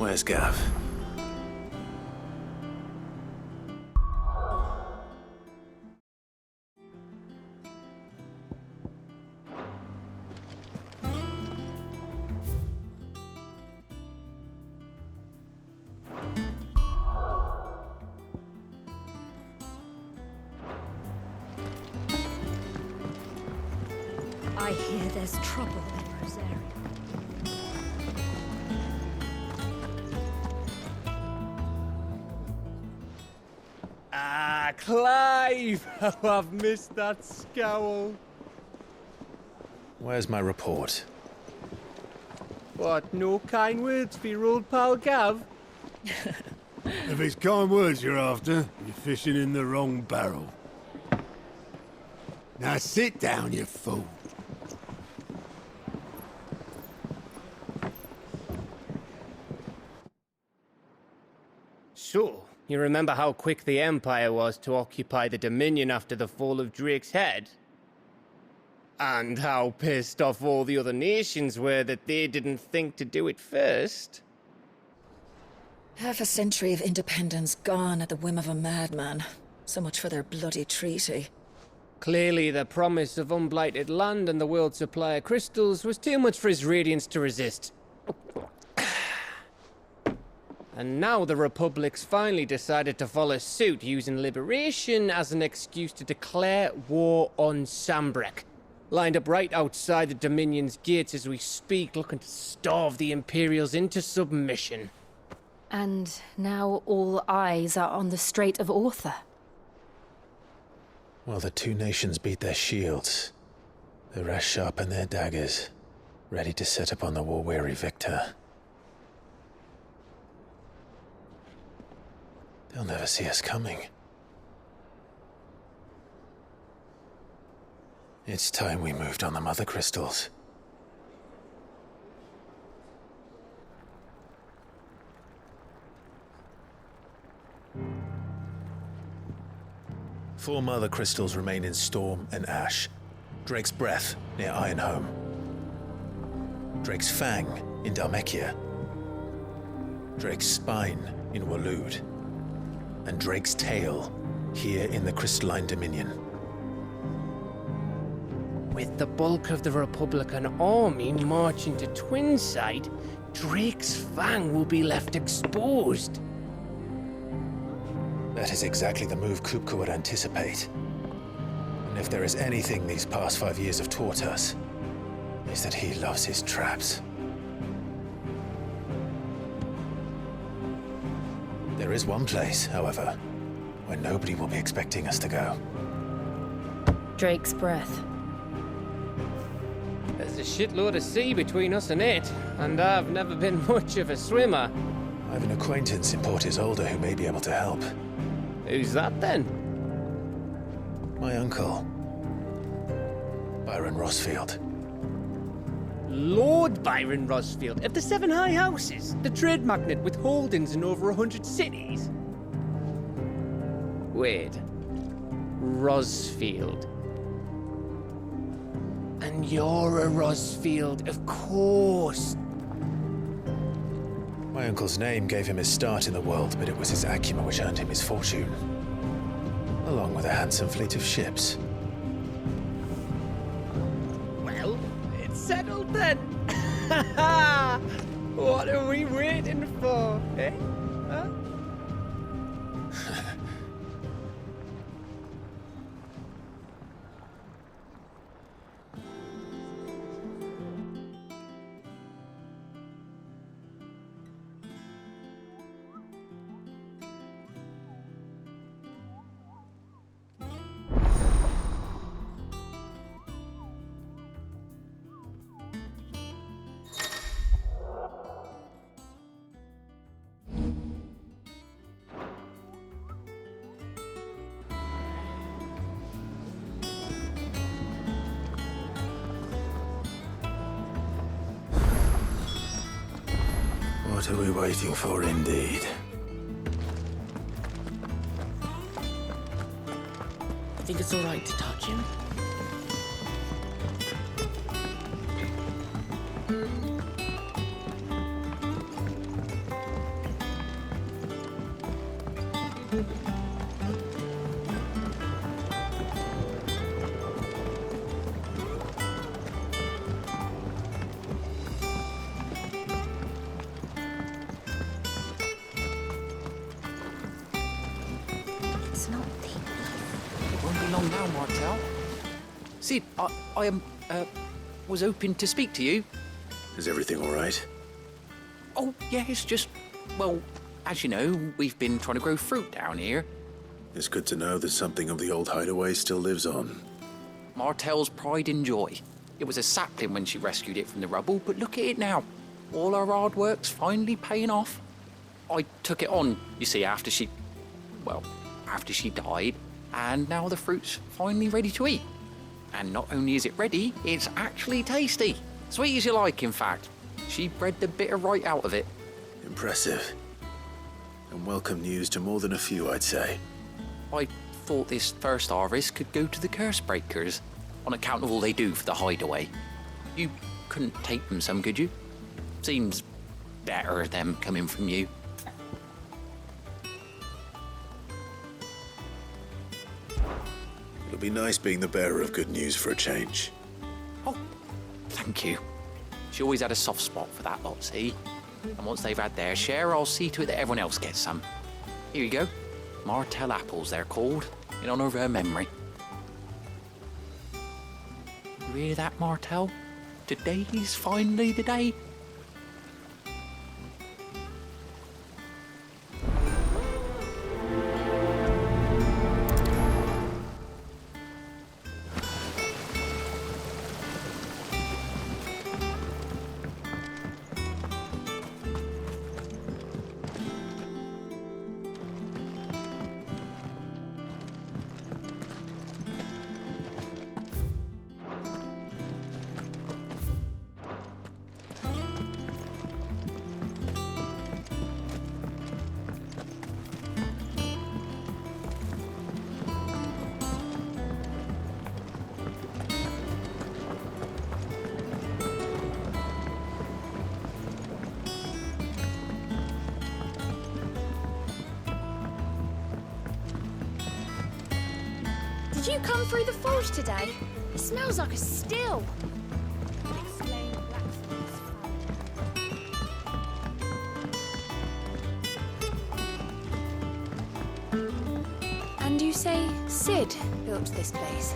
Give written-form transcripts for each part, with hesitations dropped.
Where's Gav? I hear there's trouble in Rosaria. Ah, Clive! Oh, I've missed that scowl. Where's my report? What, no kind words for your old pal Gav? If it's kind words you're after, you're fishing in the wrong barrel. Now sit down, you fool. So, you remember how quick the Empire was to occupy the Dominion after the fall of Drake's head? And how pissed off all the other nations were that they didn't think to do it first? Half a century of independence gone at the whim of a madman. So much for their bloody treaty. Clearly, the promise of unblighted land and the world's supply of crystals was too much for his radiance to resist. And now the Republic's finally decided to follow suit, using liberation as an excuse to declare war on Sambrek. Lined up right outside the Dominion's gates as we speak, looking to starve the Imperials into submission. And now all eyes are on the Strait of Author. Well, the two nations beat their shields. The rest sharpen their daggers, ready to set upon the war-weary victor. They'll never see us coming. It's time we moved on the Mother Crystals. Four Mother Crystals remain in Storm and Ash. Drake's Breath near Ironhome. Drake's Fang in Dhalmekia. Drake's Spine in Waloed. And Drake's Tail here in the Crystalline Dominion. With the bulk of the Republican army marching to Twinside, Drake's Fang will be left exposed. That is exactly the move Kupka would anticipate. And if there is anything these past 5 years have taught us, is that he loves his traps. There is one place, however, where nobody will be expecting us to go. Drake's Breath. There's a shitload of sea between us and it, and I've never been much of a swimmer. I have an acquaintance in Port Isolde who may be able to help. Who's that then? My uncle, Byron Rosfield. Lord Byron Rosfield of the Seven High Houses, the trade magnate with holdings in over 100 cities. Wait, Rosfield. And you're a Rosfield, of course. My uncle's name gave him his start in the world, but it was his acumen which earned him his fortune. Along with a handsome fleet of ships. Well, it's settled then. What are we waiting for, eh? Huh? What are we waiting for, indeed? I think it's all right to touch him. It's not the It won't be long now, Martel. Sid, I was hoping to speak to you. Is everything all right? Oh, yeah, it's just, well, as you know, we've been trying to grow fruit down here. It's good to know that something of the old hideaway still lives on. Martel's pride and joy. It was a sapling when she rescued it from the rubble, but look at it now. All our hard work's finally paying off. I took it on, you see, after she died, and now the fruit's finally ready to eat. And not only is it ready, it's actually tasty. Sweet as you like, in fact. She bred the bitter right out of it. Impressive. And welcome news to more than a few, I'd say. I thought this first harvest could go to the curse breakers, on account of all they do for the hideaway. You couldn't take them some, could you? Seems better them coming from you. It'll be nice being the bearer of good news for a change. Oh, thank you. She always had a soft spot for that lot, see? And once they've had their share, I'll see to it that everyone else gets some. Here you go. Martel apples, they're called, in honour of her memory. You hear that, Martel? Today's finally the day. Did you come through the forge today? It smells like a still. And you say Sid built this place?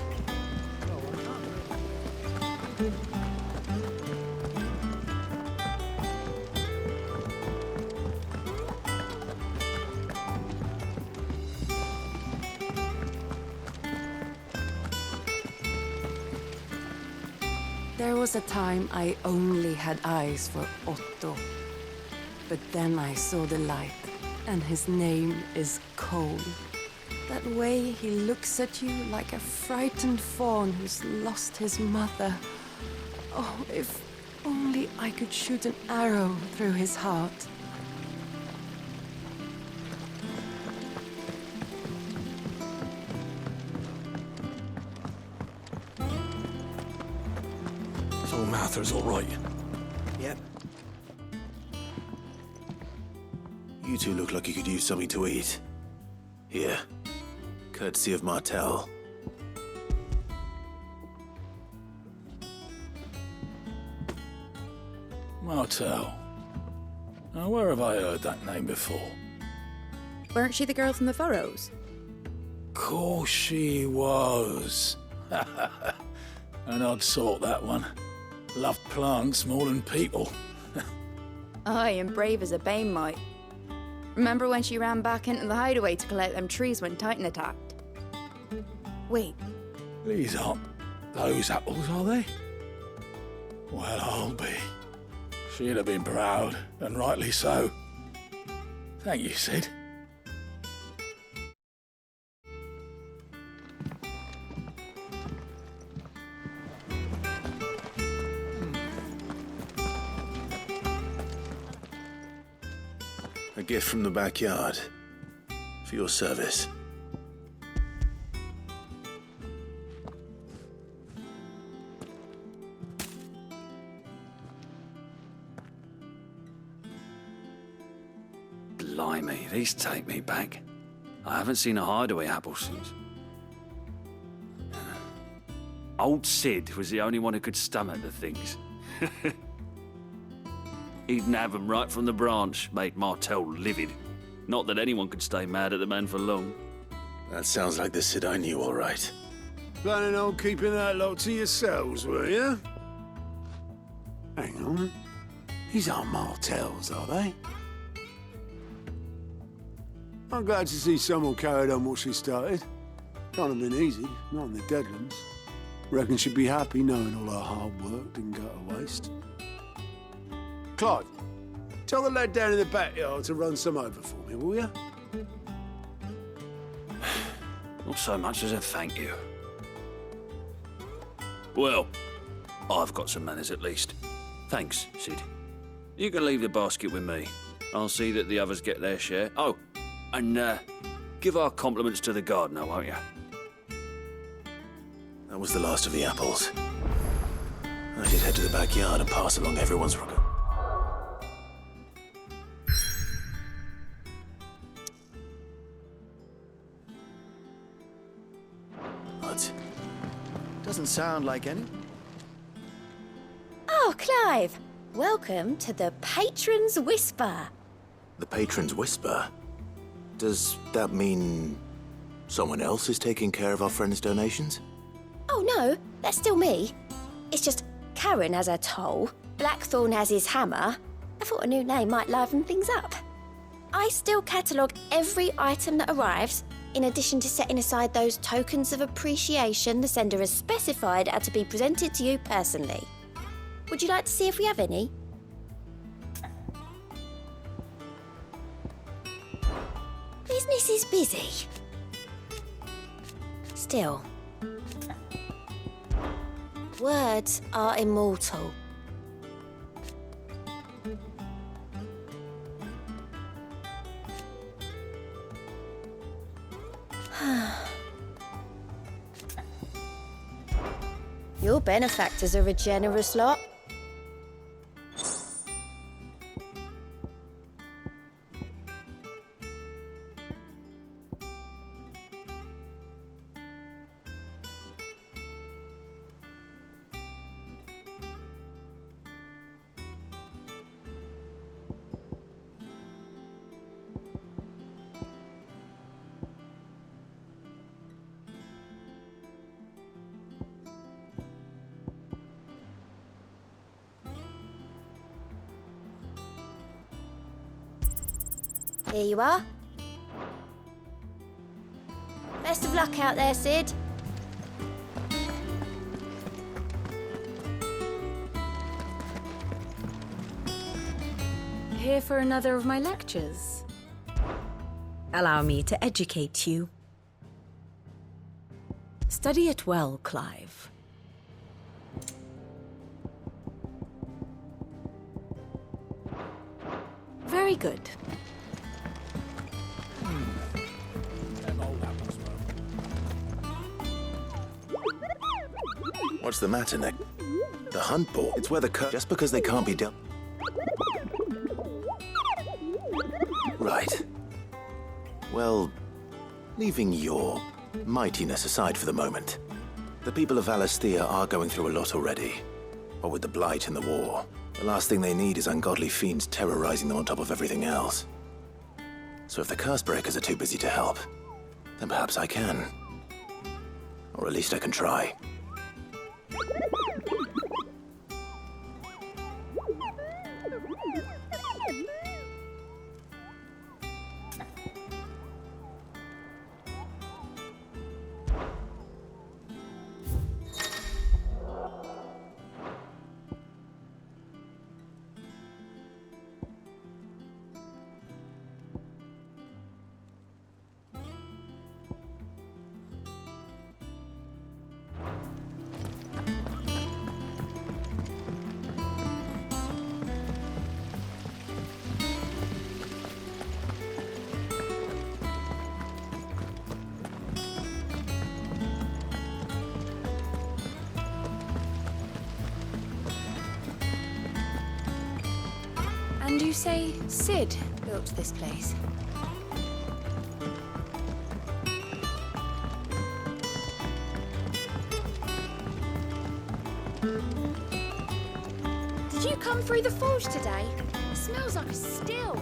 There was a time I only had eyes for Otto. But then I saw the light, and his name is Cole. That way he looks at you like a frightened fawn who's lost his mother. Oh, if only I could shoot an arrow through his heart. So Mather's all right. Yep. You two look like you could use something to eat. Here. Courtesy of Martel. Martel. Now, where have I heard that name before? Weren't she the girl from the Furrows? Course she was. An odd sort, that one. Loved plants more than people. Aye, and brave as a bane might. Remember when she ran back into the hideaway to collect them trees when Titan attacked? Wait, These aren't those apples, are they? Well, I'll be. She'd have been proud, and rightly so. Thank you, Sid. A gift from the backyard. For your service. Blimey, these take me back. I haven't seen a hideaway apple since. Old Sid was the only one who could stomach the things. He'd nab them right from the branch, made Martell livid. Not that anyone could stay mad at the man for long. That sounds like the Sid I knew, all right. Planning on keeping that lot to yourselves, were you? Hang on. These aren't Martells, are they? I'm glad to see someone carried on what she started. Can't have been easy, not in the Deadlands. Reckon she'd be happy knowing all her hard work didn't go to waste. Clive, tell the lad down in the backyard to run some over for me, will you? Not so much as a thank you. Well, I've got some manners at least. Thanks, Sid. You can leave the basket with me. I'll see that the others get their share. Oh, and give our compliments to the gardener, won't you? That was the last of the apples. I did head to the backyard and pass along everyone's regard. What? Doesn't sound like any. Oh, Clive! Welcome to the Patron's Whisper. The Patron's Whisper? Does that mean someone else is taking care of our friend's donations? Oh no, that's still me. It's just Karen has her toll, Blackthorn has his hammer. I thought a new name might liven things up. I still catalogue every item that arrives, in addition to setting aside those tokens of appreciation the sender has specified are to be presented to you personally. Would you like to see if we have any? Business is busy. Still, words are immortal. Your benefactors are a generous lot. Here you are. Best of luck out there, Sid. Here for another of my lectures? Allow me to educate you. Study it well, Clive. Very good. What's the matter, Nick? The hunt board. It's where the just because they can't be dealt. Right. Well, leaving your mightiness aside for the moment, the people of Valisthea are going through a lot already. What with the Blight and the war, the last thing they need is ungodly fiends terrorizing them on top of everything else. So if the Cursebreakers are too busy to help, then perhaps I can. Or at least I can try. And you say Sid built this place? Did you come through the forge today? It smells like a still.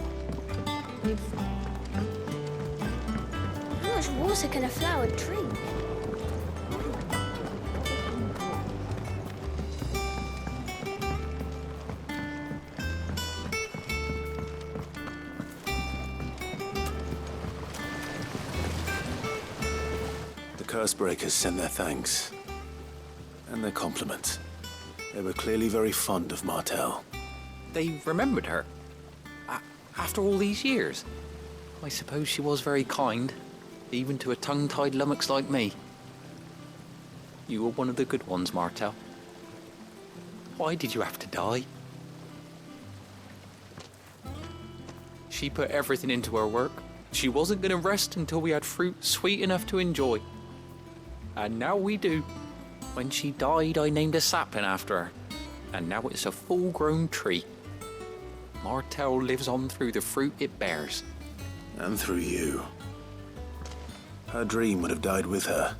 How much water can a flower drink? The Cursebreakers sent their thanks. And their compliments. They were clearly very fond of Martell. They remembered her. After all these years. I suppose she was very kind, even to a tongue-tied lummox like me. You were one of the good ones, Martell. Why did you have to die? She put everything into her work. She wasn't going to rest until we had fruit sweet enough to enjoy. And now we do. When she died, I named a sapling after her. And now it's a full-grown tree. Martell lives on through the fruit it bears. And through you. Her dream would have died with her,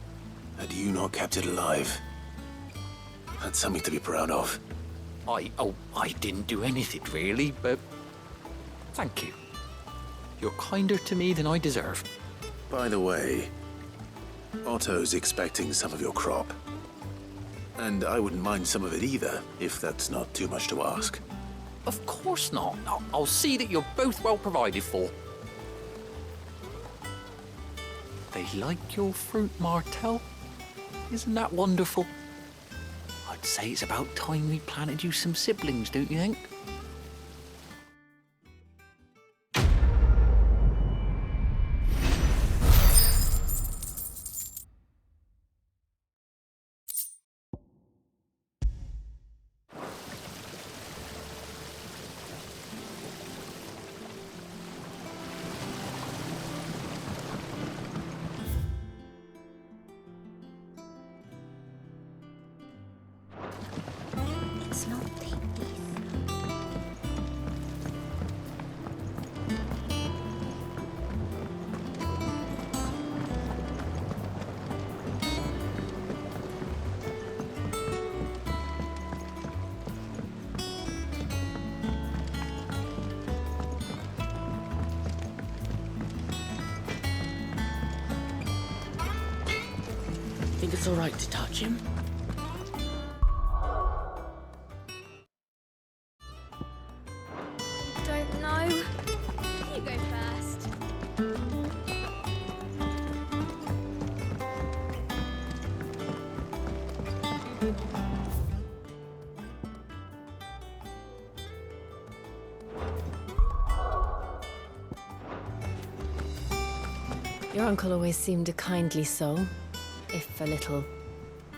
had you not kept it alive. That's something to be proud of. I didn't do anything really, but thank you. You're kinder to me than I deserve. By the way, Otto's expecting some of your crop. And I wouldn't mind some of it either, if that's not too much to ask. Of course not. I'll see that you're both well provided for. They like your fruit, Martell. Isn't that wonderful? I'd say it's about time we planted you some siblings, don't you think? It's not deep. Think it's all right to touch him? Don't know. You go first. Your uncle always seemed a kindly soul, if a little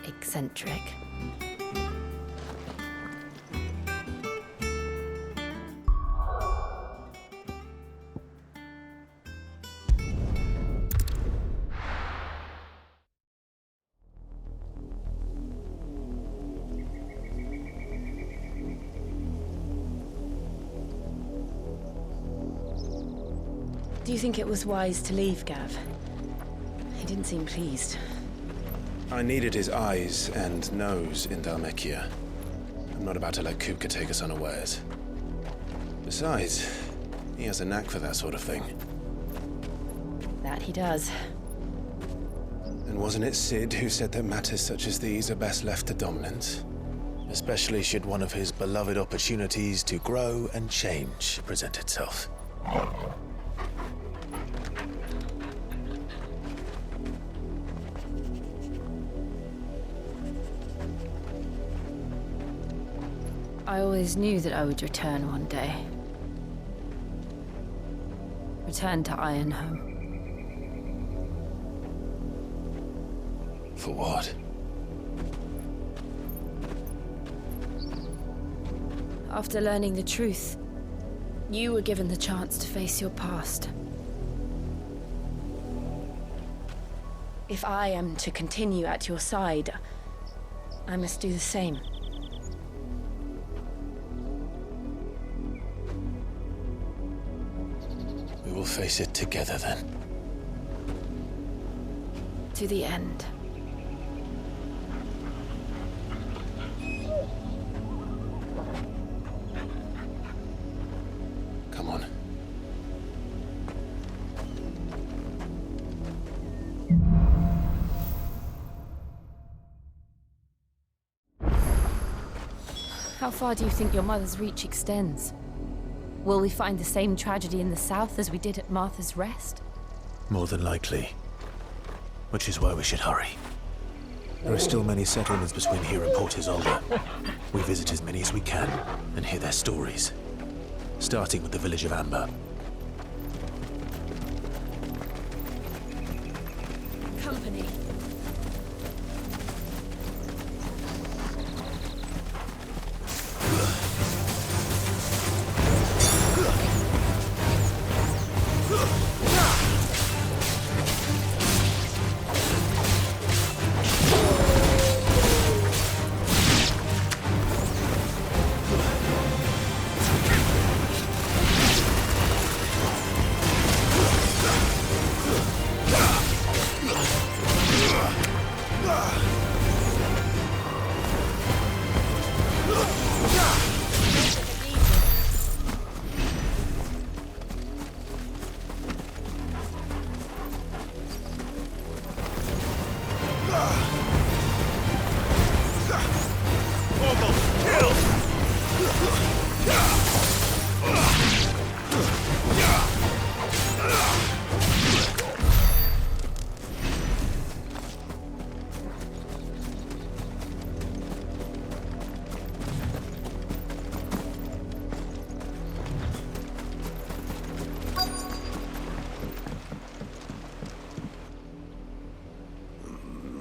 eccentric. Do you think it was wise to leave, Gav? He didn't seem pleased. I needed his eyes and nose in Dhalmekia. I'm not about to let Kupka take us unawares. Besides, he has a knack for that sort of thing. That he does. And wasn't it Sid who said that matters such as these are best left to dominance? Especially should one of his beloved opportunities to grow and change present itself. I always knew that I would return one day. Return to Ironhome. For what? After learning the truth, you were given the chance to face your past. If I am to continue at your side, I must do the same. We will face it together then. To the end. How far do you think your mother's reach extends? Will we find the same tragedy in the south as we did at Martha's Rest? More than likely. Which is why we should hurry. There are still many settlements between here and Port Isolde. We visit as many as we can and hear their stories. Starting with the village of Amber. Company.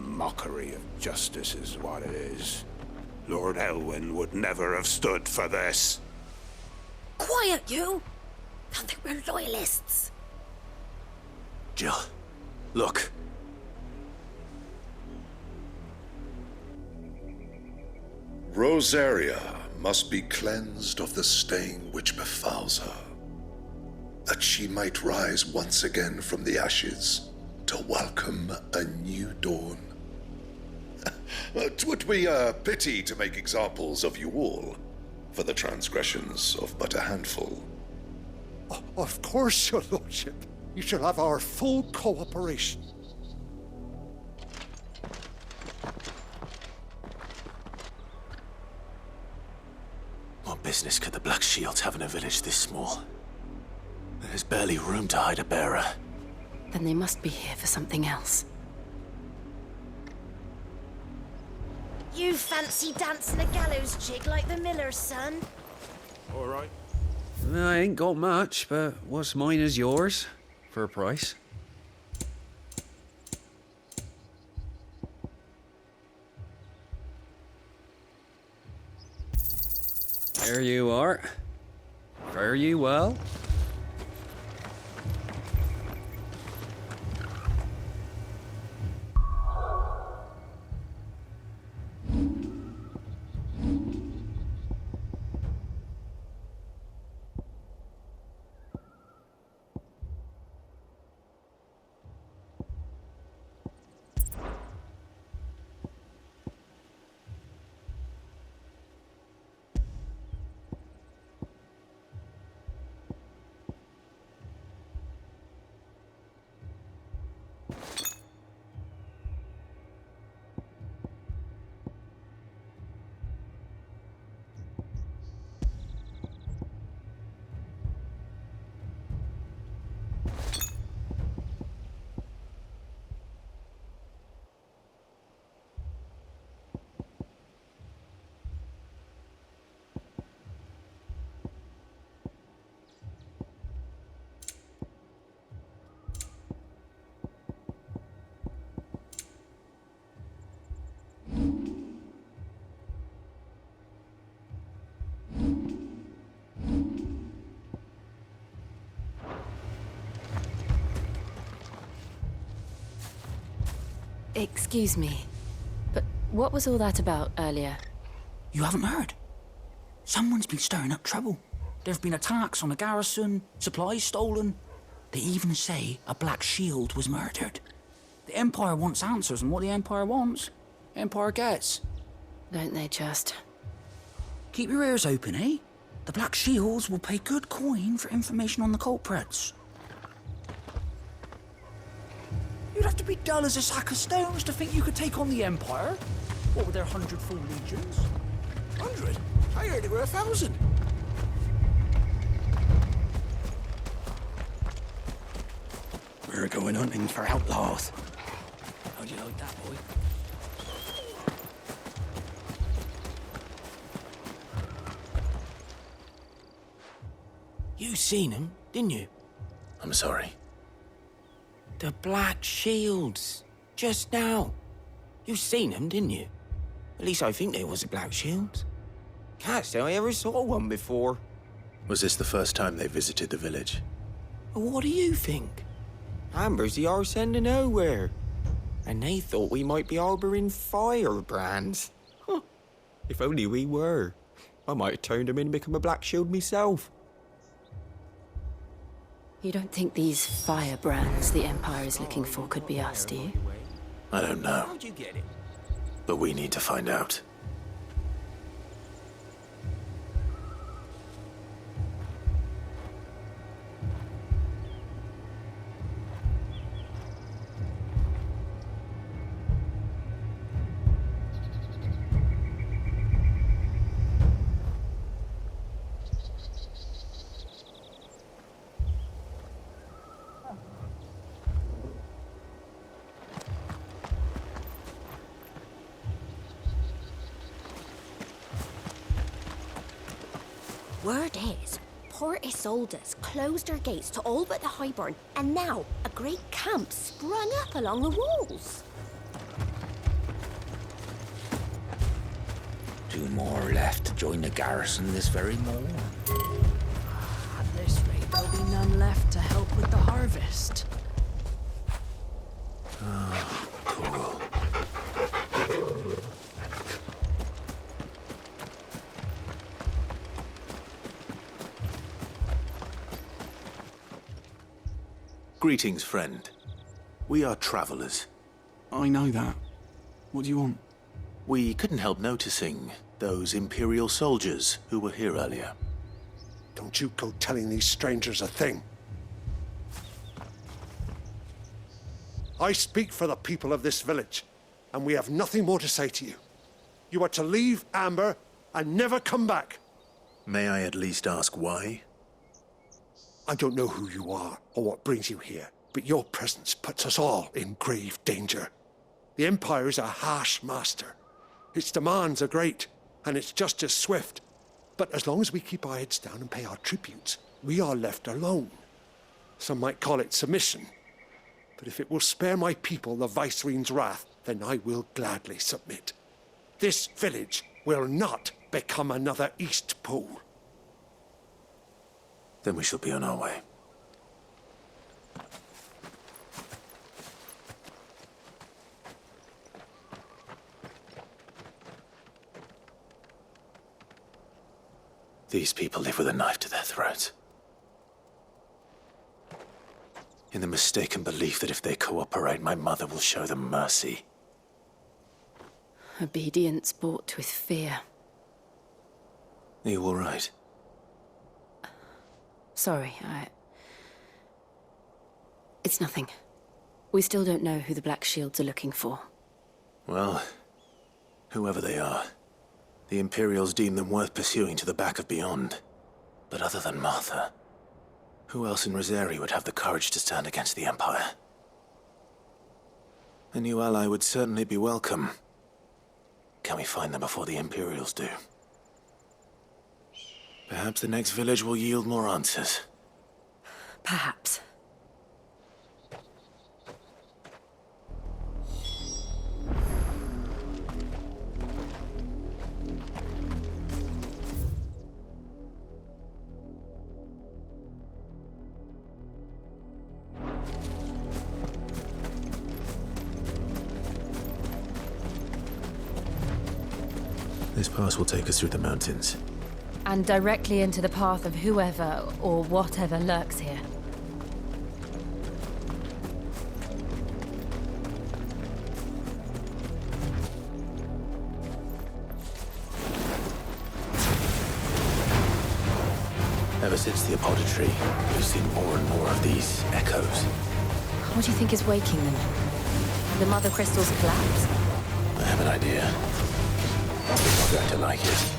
Mockery of justice is what it is. Lord Elwyn would never have stood for this. Quiet, you! I think we're loyalists. Jill, look. Rosaria must be cleansed of the stain which befouls her, that she might rise once again from the ashes to welcome a new dawn. 'Twould be a pity to make examples of you all, for the transgressions of but a handful. Of course, your lordship. You shall have our full cooperation. What business could the Black Shields have in a village this small? There's barely room to hide a bearer. Then they must be here for something else. You fancy dancing a gallows jig like the miller's son? All right. I ain't got much, but what's mine is yours, for a price. There you are. Fare you well. Excuse me, but what was all that about earlier? You haven't heard? Someone's been stirring up trouble. There've been attacks on the garrison, supplies stolen. They even say a Black Shield was murdered. The Empire wants answers, and what the Empire wants, Empire gets. Don't they just? Keep your ears open, eh? The Black Shields will pay good coin for information on the culprits. You'd have to be dull as a sack of stones to think you could take on the Empire. What with their 100 full legions? 100? I heard it were 1,000. We're going hunting for outlaws. How'd you like that, boy? You seen him, didn't you? I'm sorry. The Black Shields. Just now. You seen them, didn't you? At least I think there was a Black Shields. Can't say I ever saw one before. Was this the first time they visited the village? What do you think? Amber's the arse end of nowhere. And they thought we might be harbouring firebrands. Huh. If only we were. I might have turned them in and become a Black Shield myself. You don't think these firebrands the Empire is looking for could be us, do you? I don't know. How'd you get it? But we need to find out. Word is, Port Isolde's closed her gates to all but the Highborn, and now a great camp sprung up along the walls. 2 more left to join the garrison this very morn. At this rate, there'll be none left to help with the harvest. Cool. Greetings, friend. We are travelers. I know that. What do you want? We couldn't help noticing those Imperial soldiers who were here earlier. Don't you go telling these strangers a thing. I speak for the people of this village, and we have nothing more to say to you. You are to leave Amber and never come back. May I at least ask why? I don't know who you are or what brings you here, but your presence puts us all in grave danger. The Empire is a harsh master. Its demands are great, and its justice swift. But as long as we keep our heads down and pay our tributes, we are left alone. Some might call it submission. But if it will spare my people the Viceroy's wrath, then I will gladly submit. This village will not become another East Pool. Then we shall be on our way. These people live with a knife to their throats. In the mistaken belief that if they cooperate, my mother will show them mercy. Obedience bought with fear. Are you all right? Sorry, It's nothing. We still don't know who the Black Shields are looking for. Well, whoever they are, the Imperials deem them worth pursuing to the back of beyond. But other than Martha, who else in Rosari would have the courage to stand against the Empire? A new ally would certainly be welcome. Can we find them before the Imperials do? Perhaps the next village will yield more answers. Perhaps. This pass will take us through the mountains. And directly into the path of whoever or whatever lurks here. Ever since the apothecary, we've seen more and more of these echoes. What do you think is waking them? The Mother Crystal's collapse? I have an idea. You're not going to like it.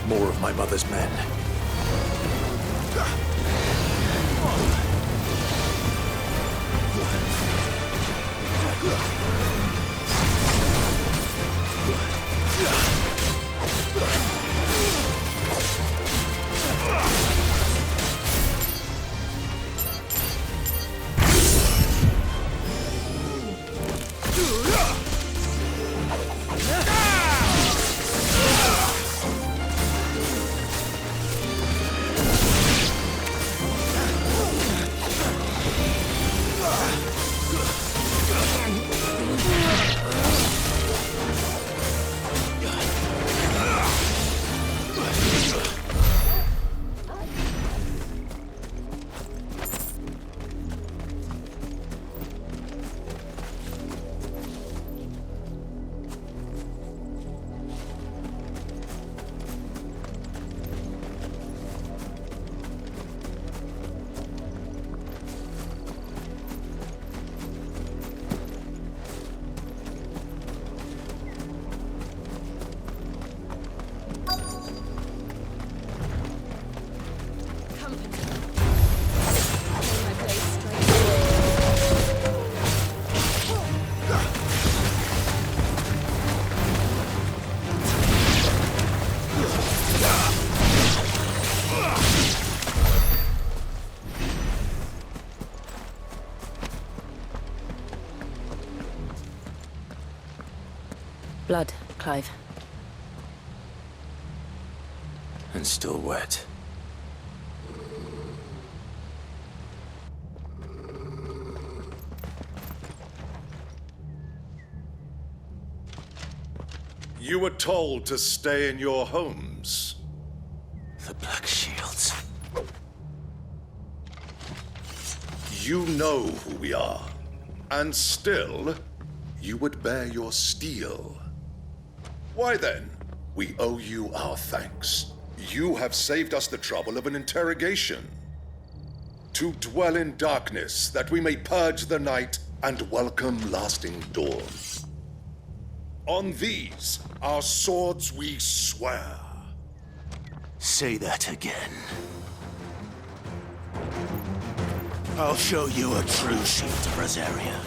More of my mother's men. Blood, Clive. And still wet. You were told to stay in your homes. The Black Shields. You know who we are. And still, you would bear your steel. Why then, we owe you our thanks. You have saved us the trouble of an interrogation. To dwell in darkness, that we may purge the night and welcome lasting dawn. On these, our swords we swear. Say that again. I'll show you a true shield of Rosaria.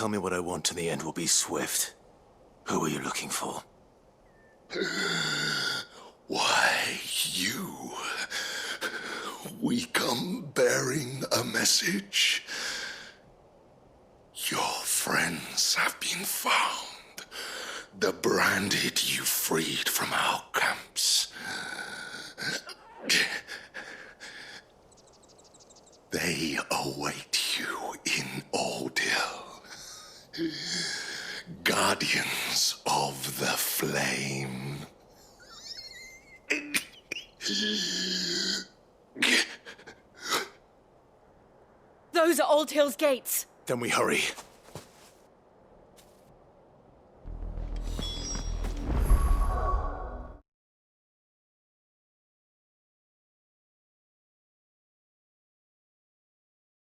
tell me what I want and the end will be swift. Who are you looking for? Why, you. We come bearing a message. Your friends have been found. The branded you freed from our camps. They await you in Ordil. Guardians of the Flame. Those are Old Hill's gates. Then we hurry.